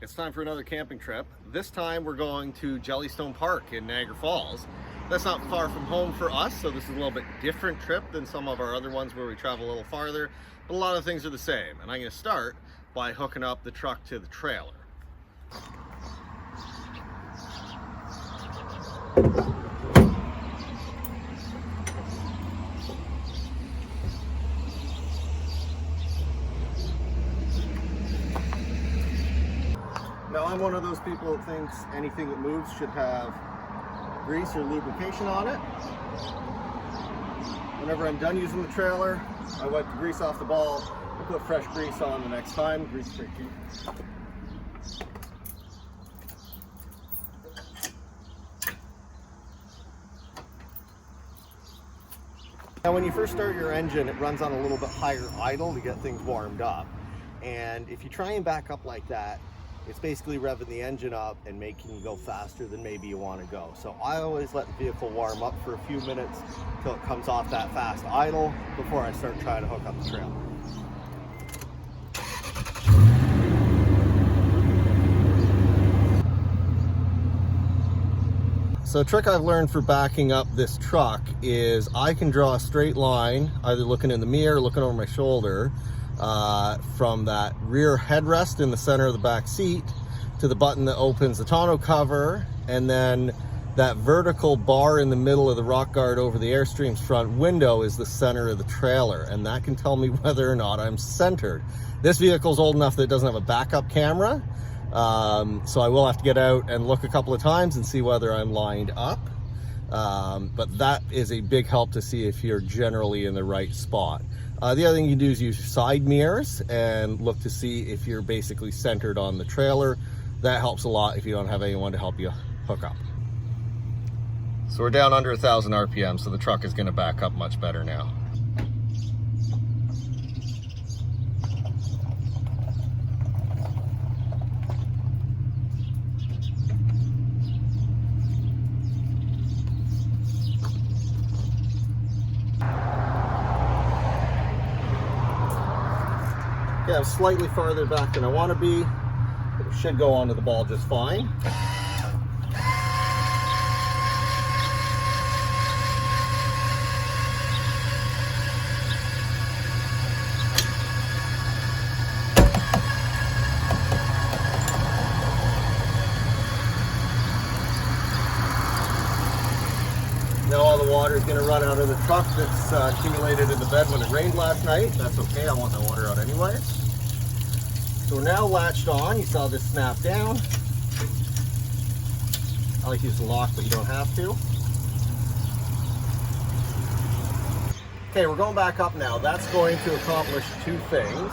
it's time for another camping trip. This time we're going to Jellystone Park in Niagara Falls. That's not far from home for us, so this is a little bit different trip than some of our other ones where we travel a little farther, but a lot of things are the same. And I'm going to start by hooking up the truck to the trailer. Now, I'm one of those people that thinks anything that moves should have grease or lubrication on it. Whenever I'm done using the trailer, I wipe the grease off the ball and put fresh grease on the next time. Grease is pretty cheap. Now, when you first start your engine, it runs on a little bit higher idle to get things warmed up. And if you try and back up like that, it's basically revving the engine up and making you go faster than maybe you want to go. So I always let the vehicle warm up for a few minutes until it comes off that fast idle before I start trying to hook up the trailer. So a trick I've learned for backing up this truck is I can draw a straight line, either looking in the mirror, looking over my shoulder, from that rear headrest in the center of the back seat to the button that opens the tonneau cover, and then that vertical bar in the middle of the rock guard over the Airstream's front window is the center of the trailer, and that can tell me whether or not I'm centered. This vehicle's old enough that it doesn't have a backup camera, so I will have to get out and look a couple of times and see whether I'm lined up, but that is a big help to see if you're generally in the right spot. The other thing you can do is use your side mirrors and look to see if you're basically centered on the trailer. That helps a lot if you don't have anyone to help you hook up. So we're down under 1,000 RPM, so the truck is going to back up much better now. Yeah, I'm slightly farther back than I want to be, but it should go onto the ball just fine. Now all the water is going to run out of the truck that's accumulated in the bed when it rained last night. That's okay, I want the water out anyway. So we're now latched on. You saw this snap down. I like to use the lock, but you don't have to. Okay, we're going back up now. That's going to accomplish two things.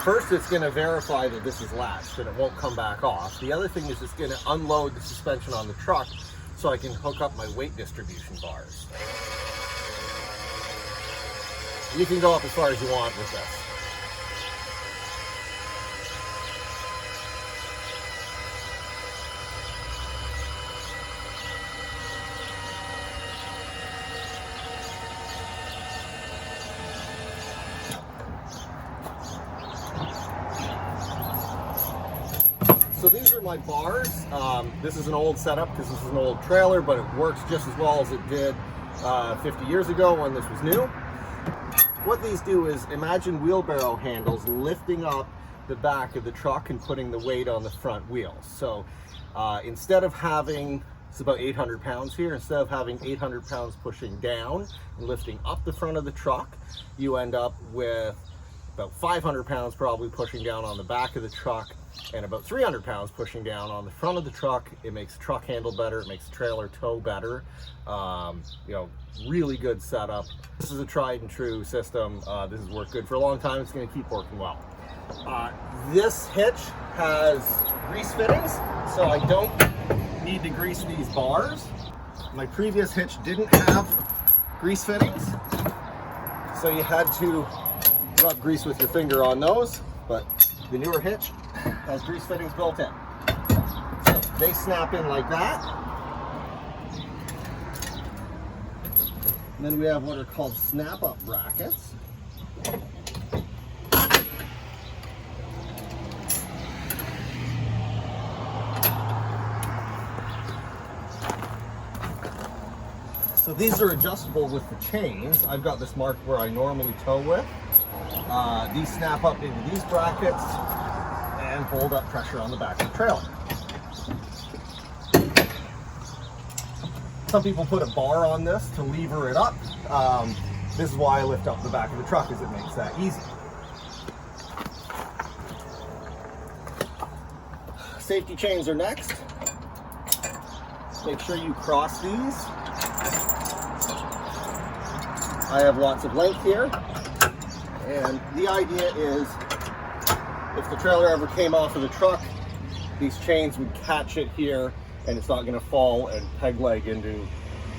First, it's going to verify that this is latched and it won't come back off. The other thing is it's going to unload the suspension on the truck so I can hook up my weight distribution bars. You can go up as far as you want with this. So these are my bars. This is an old setup because this is an old trailer, but it works just as well as it did 50 years ago when this was new. What these do is imagine wheelbarrow handles lifting up the back of the truck and putting the weight on the front wheels. So instead of having, it's about 800 pounds here, instead of having 800 pounds pushing down and lifting up the front of the truck, you end up with about 500 pounds probably pushing down on the back of the truck and about 300 pounds pushing down on the front of the truck. It makes the truck handle better, it makes the trailer tow better. You know, really good setup. This is a tried and true system. This has worked good for a long time. It's going to keep working well. This hitch has grease fittings, so I don't need to grease these bars. My previous hitch didn't have grease fittings, so you had to rub grease with your finger on those, but the newer hitch has grease fittings built in. So they snap in like that. And then we have what are called snap-up brackets. So these are adjustable with the chains. I've got this marked where I normally tow with. These snap up into these brackets and hold up pressure on the back of the trailer. Some people put a bar on this to lever it up. This is why I lift up the back of the truck, as it makes that easy. Safety chains are next. Make sure you cross these. I have lots of length here, and the idea is if the trailer ever came off of the truck, these chains would catch it here and it's not going to fall and peg leg into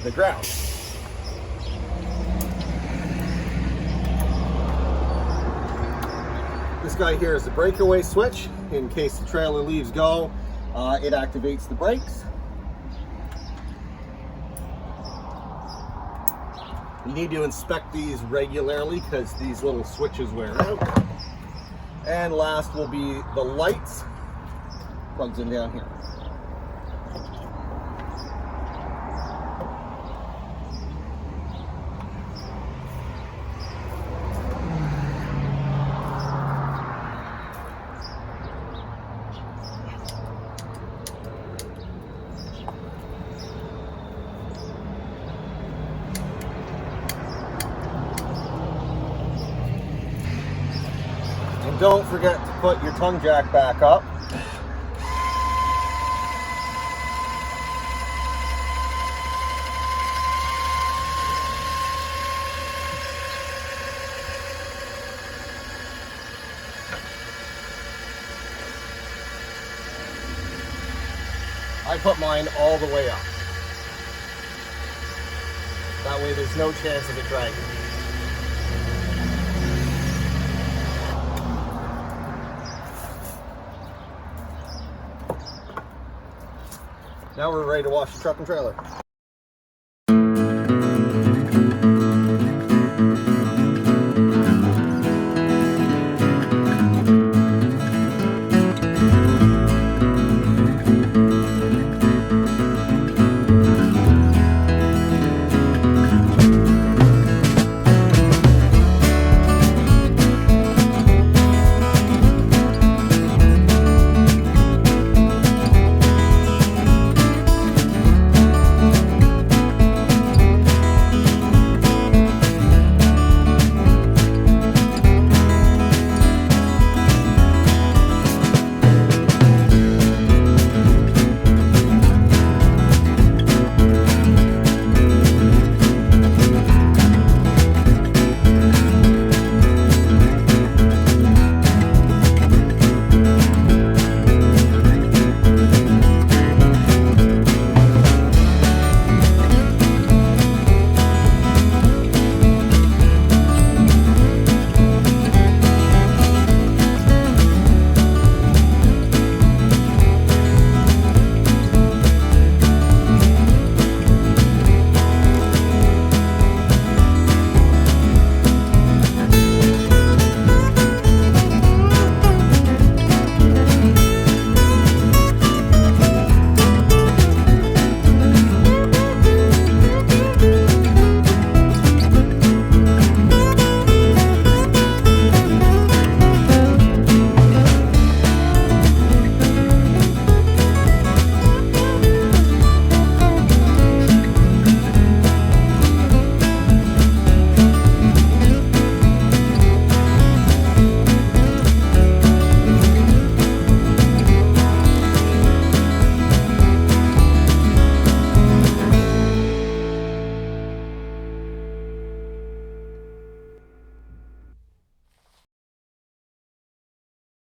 the ground. This guy here is the breakaway switch. In case the trailer leaves go, it activates the brakes. You need to inspect these regularly because these little switches wear out. And last will be the lights. Plugs in down here. Don't forget to put your tongue jack back up. I put mine all the way up. That way there's no chance of it dragging. Now we're ready to wash the truck and trailer.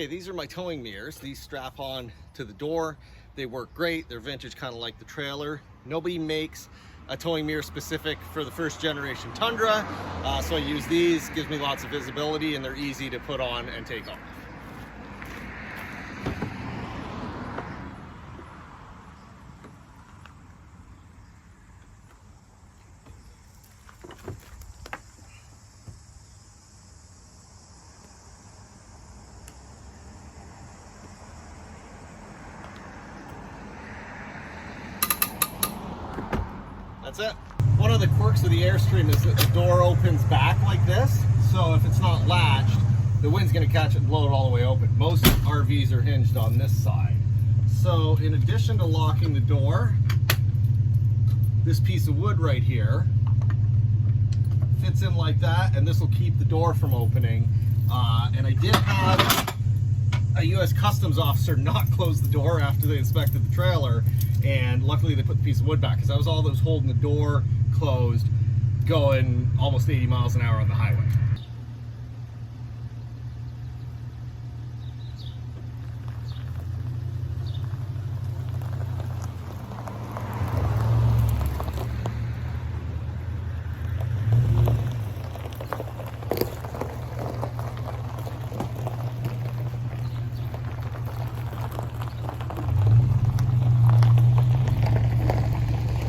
Okay, these are my towing mirrors. These strap on to the door. They work great. They're vintage, kind of like the trailer. Nobody makes a towing mirror specific for the first generation Tundra, so I use these. Gives me lots of visibility and they're easy to put on and take off. That's it. One of the quirks of the Airstream is that the door opens back like this, so if it's not latched, the wind's going to catch it and blow it all the way open. Most RVs are hinged on this side. So in addition to locking the door, this piece of wood right here fits in like that, and this will keep the door from opening. And I did have a U.S. Customs officer not close the door after they inspected the trailer, and luckily they put the piece of wood back, because that was all that was holding the door closed, going almost 80 miles an hour on the highway.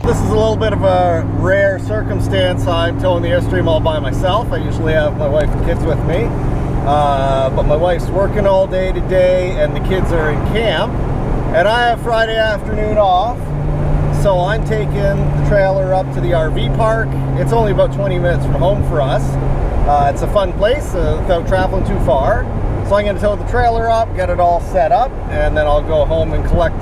This is a little bit of a rare circumstance. I'm towing the Airstream all by myself. I usually have my wife and kids with me, but my wife's working all day today and the kids are in camp, and I have Friday afternoon off, so I'm taking the trailer up to the RV park. It's only about 20 minutes from home for us. It's a fun place without traveling too far, so I'm going to tow the trailer up, get it all set up, and then I'll go home and collect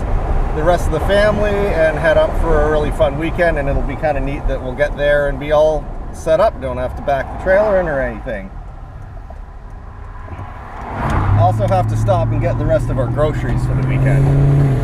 the rest of the family and head up for a really fun weekend. And it'll be kind of neat that we'll get there and be all set up, don't have to back the trailer in or anything. Also have to stop and get the rest of our groceries for the weekend.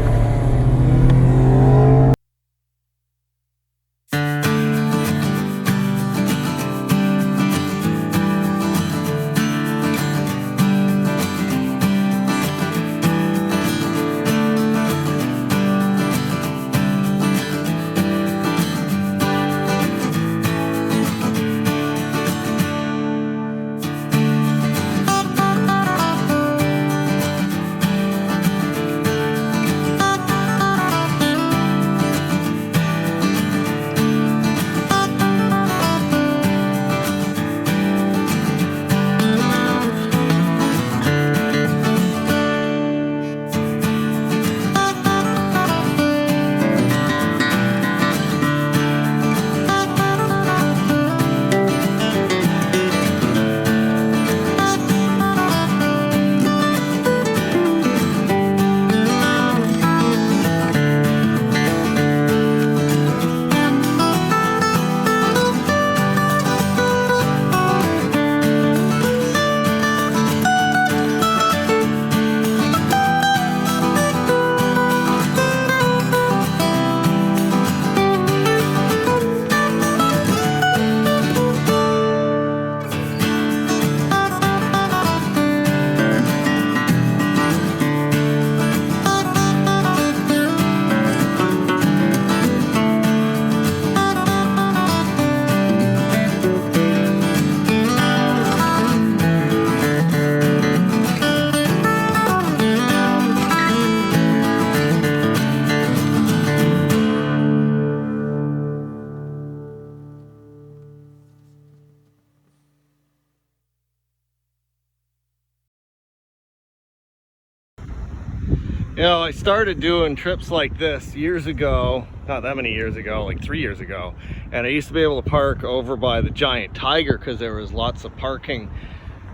You know, I started doing trips like this years ago, not that many years ago, like 3 years ago, and I used to be able to park over by the giant tiger because there was lots of parking.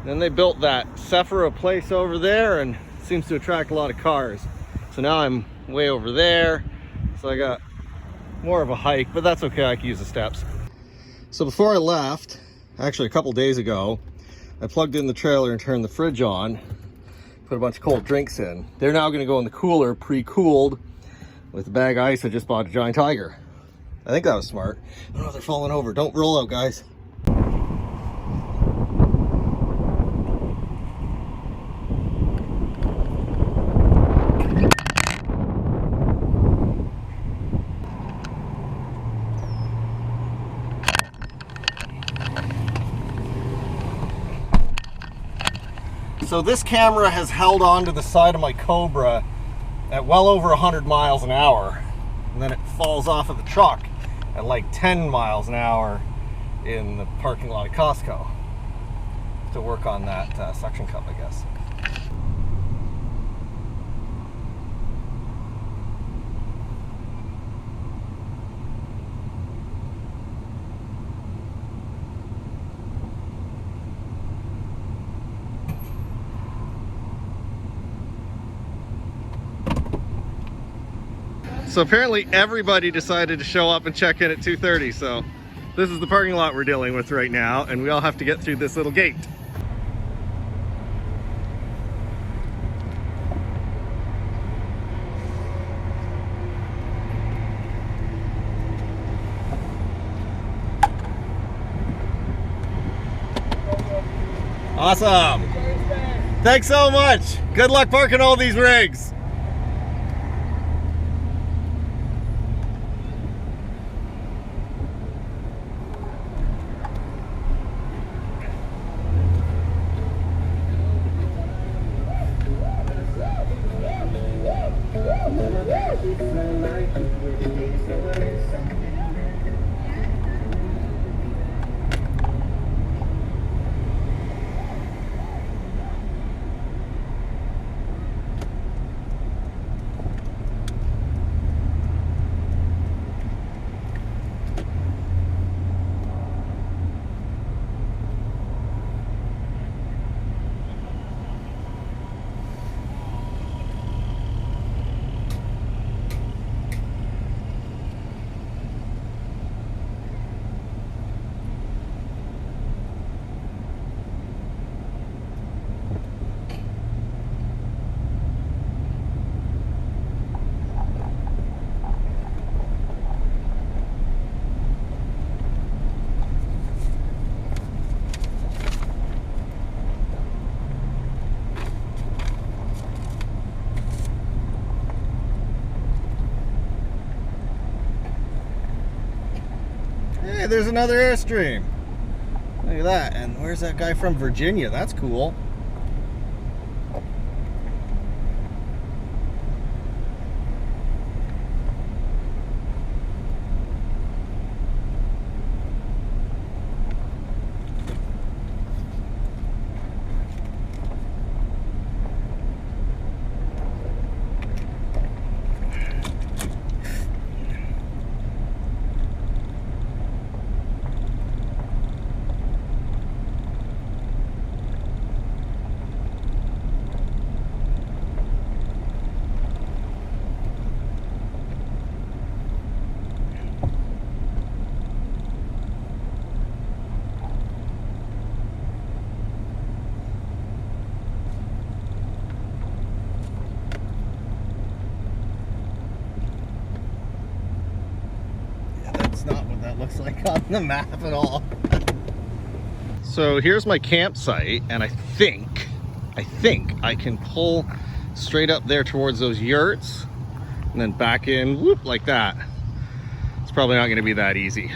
Then they built that Safari place over there, and it seems to attract a lot of cars. So now I'm way over there, so I got more of a hike, but that's okay, I can use the steps. So before I left, actually a couple days ago, I plugged in the trailer and turned the fridge on, put a bunch of cold drinks in. They're now going to go in the cooler, pre-cooled, with a bag of ice I just bought at Giant Tiger. I think that was smart. Oh, they're falling over. Don't roll out, guys. So this camera has held on to the side of my Cobra at well over 100 miles an hour, and then it falls off of the truck at like 10 miles an hour in the parking lot of Costco to work on that suction cup, I guess. So apparently everybody decided to show up and check in at 2:30. So this is the parking lot we're dealing with right now, and we all have to get through this little gate. Awesome. Thanks so much. Good luck parking all these rigs. Hey, there's another Airstream. Look at that. And where's that guy from? Virginia. That's cool. Not what that looks like on the map at all. So here's my campsite, and I think I can pull straight up there towards those yurts and then back in, whoop, like that. It's probably not going to be that easy.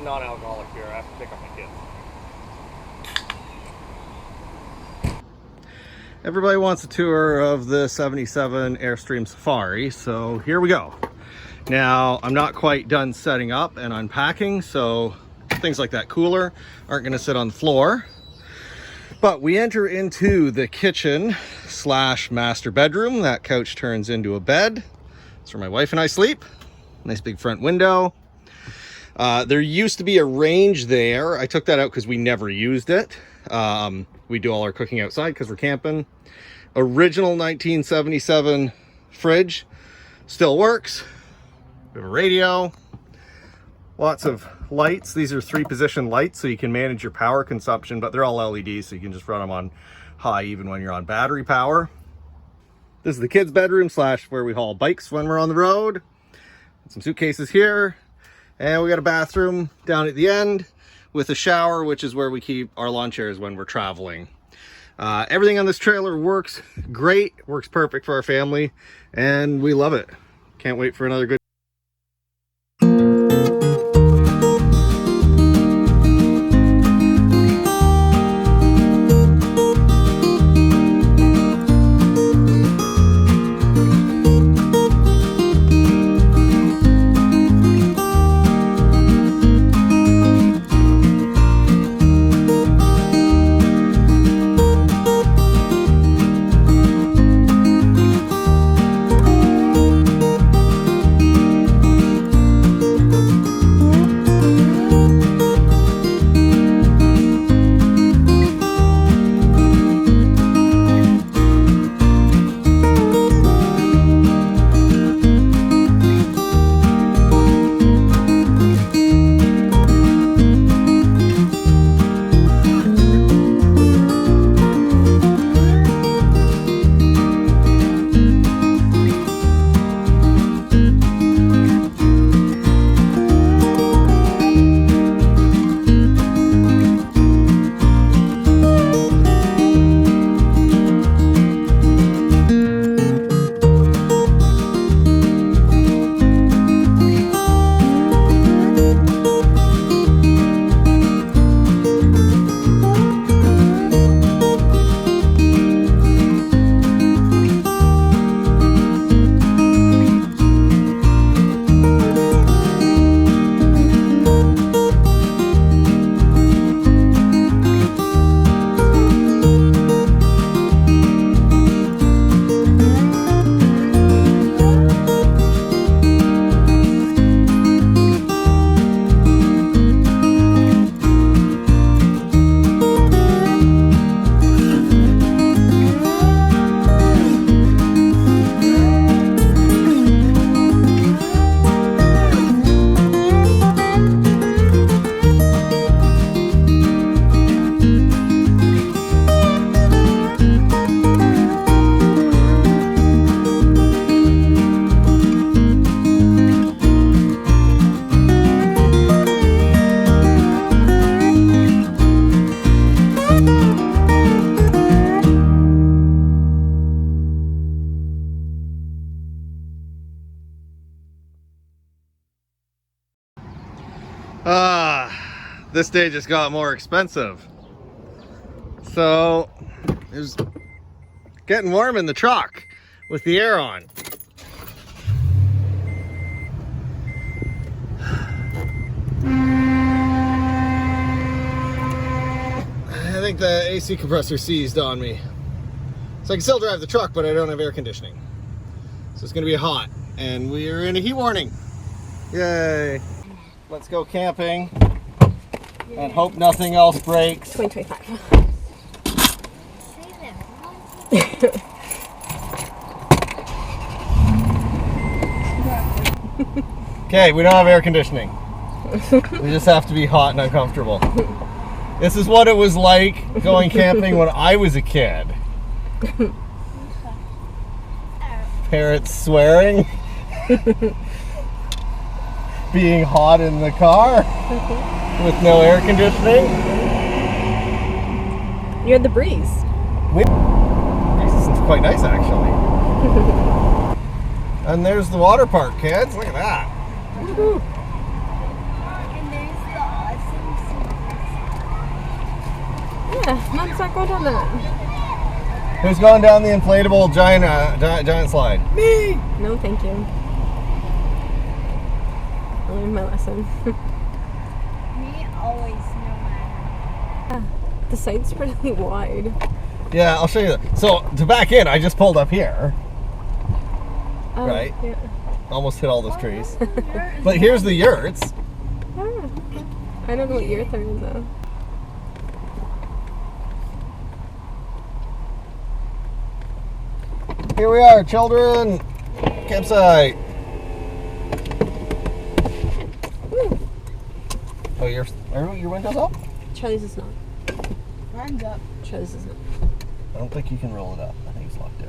non-alcoholic beer. I have to pick up my kids. Everybody wants a tour of the 77 Airstream Safari, so here we go. Now, I'm not quite done setting up and unpacking, so things like that cooler aren't going to sit on the floor. But we enter into the kitchen slash master bedroom. That couch turns into a bed. That's where my wife and I sleep. Nice big front window. There used to be a range there. I took that out because we never used it. We do all our cooking outside because we're camping. Original 1977 fridge still works. We have a radio. Lots of lights. These are 3-position lights, so you can manage your power consumption, but they're all LEDs, so you can just run them on high even when you're on battery power. This is the kids' bedroom slash where we haul bikes when we're on the road. Some suitcases here. And we got a bathroom down at the end with a shower, which is where we keep our lawn chairs when we're traveling. Everything on this trailer works great, works perfect for our family, and we love it. Can't wait for another good this day just got more expensive. So it was getting warm in the truck with the air on. I think the AC compressor seized on me. So I can still drive the truck, but I don't have air conditioning. So it's gonna be hot, and we're in a heat warning. Yay. Let's go camping. Yay. And hope nothing else breaks. 2025. Okay, we don't have air conditioning. We just have to be hot and uncomfortable. This is what it was like going camping when I was a kid. Parents swearing. Being hot in the car with no air conditioning. You're the breeze. Breeze is quite nice, actually. And there's the water park, kids. Look at that. Woohoo. And there's the Mom, start going down that. Who's going down the inflatable giant slide? Me! No, thank you. I learned my lesson. Me always, no matter. The site's pretty wide. Yeah, I'll show you that. So, to back in, I just pulled up here. Oh, Right. Yeah. Almost hit all those trees. But here's the yurts. Ah, I don't know what yurt they're in though. Here we are, children. Campsite. Woo. Oh, your window's up? Charlie's is not. Mine's up. Charlie's is not. I don't think you can roll it up. I think it's locked out.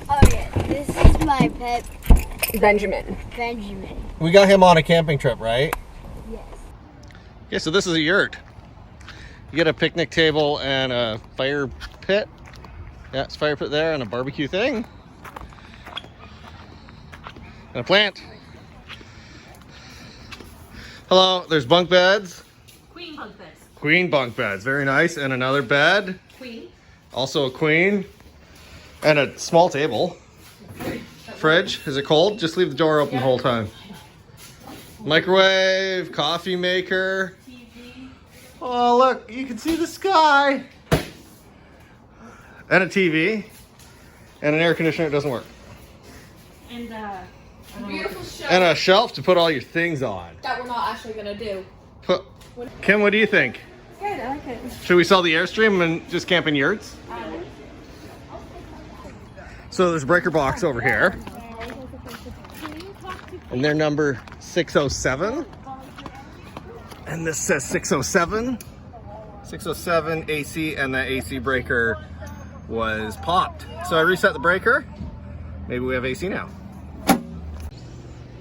Oh yeah, this is my pet Benjamin. Benjamin. We got him on a camping trip, right? Yes. Okay, so this is a yurt. You get a picnic table and a fire pit. Yeah, it's a fire pit there and a barbecue thing. And a plant. Hello, there's bunk beds. Queen bunk beds. Queen bunk beds, very nice. And another bed. Queen. Also a queen. And a small table. Fridge. Is it cold? Just leave the door open the whole time. Microwave, coffee maker. TV. Oh, look, you can see the sky. And a TV. And an air conditioner that doesn't work. And beautiful show And a shelf to put all your things on. that we're not actually gonna do. Kim, what do you think? Good, I like it. Should we sell the Airstream and just camp in yurts? So there's a breaker box over here. And they're number 607. And this says 607. 607 AC, and that AC breaker was popped. So I reset the breaker. Maybe we have AC now.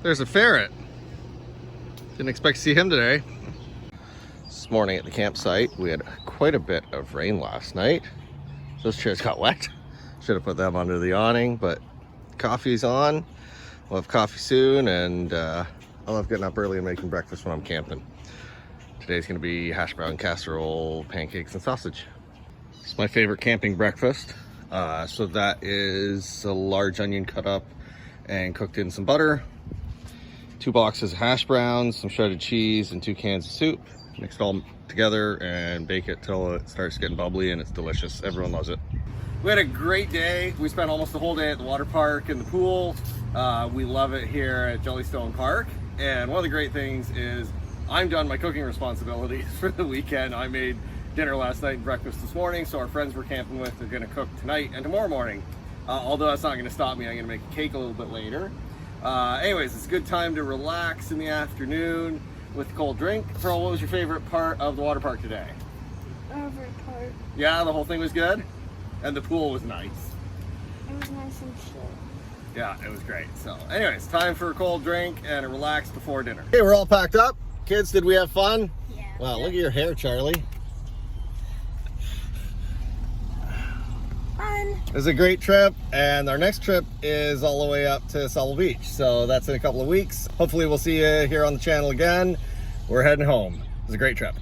There's a ferret. Didn't expect to see him today. This morning at the campsite, we had quite a bit of rain last night. Those chairs got wet. Should have put them under the awning, but coffee's on. We'll have coffee soon, and I love getting up early and making breakfast when I'm camping. Today's gonna be hash brown casserole, pancakes, and sausage. It's my favorite camping breakfast. So that is a large onion cut up and cooked in some butter, 2 boxes of hash browns, some shredded cheese, and 2 cans of soup. Mix it all together and bake it till it starts getting bubbly, and it's delicious. Everyone loves it. We had a great day. We spent almost the whole day at the water park and the pool. We love it here at Jellystone Park. And one of the great things is I'm done my cooking responsibilities for the weekend. I made dinner last night and breakfast this morning, so our friends we're camping with are gonna cook tonight and tomorrow morning. Although that's not gonna stop me, I'm gonna make a cake a little bit later. Anyways, it's a good time to relax in the afternoon with a cold drink. Pearl, what was your favorite part of the water park today? Over part. Yeah, the whole thing was good? And the pool was nice. It was nice and chill. Yeah, it was great. So anyways, time for a cold drink and a relax before dinner. Okay, we're all packed up. Kids, did we have fun? Yeah. Wow, look at your hair, Charlie. Fun. It was a great trip, and our next trip is all the way up to Sable Beach. So that's in a couple of weeks. Hopefully we'll see you here on the channel again. We're heading home. It was a great trip.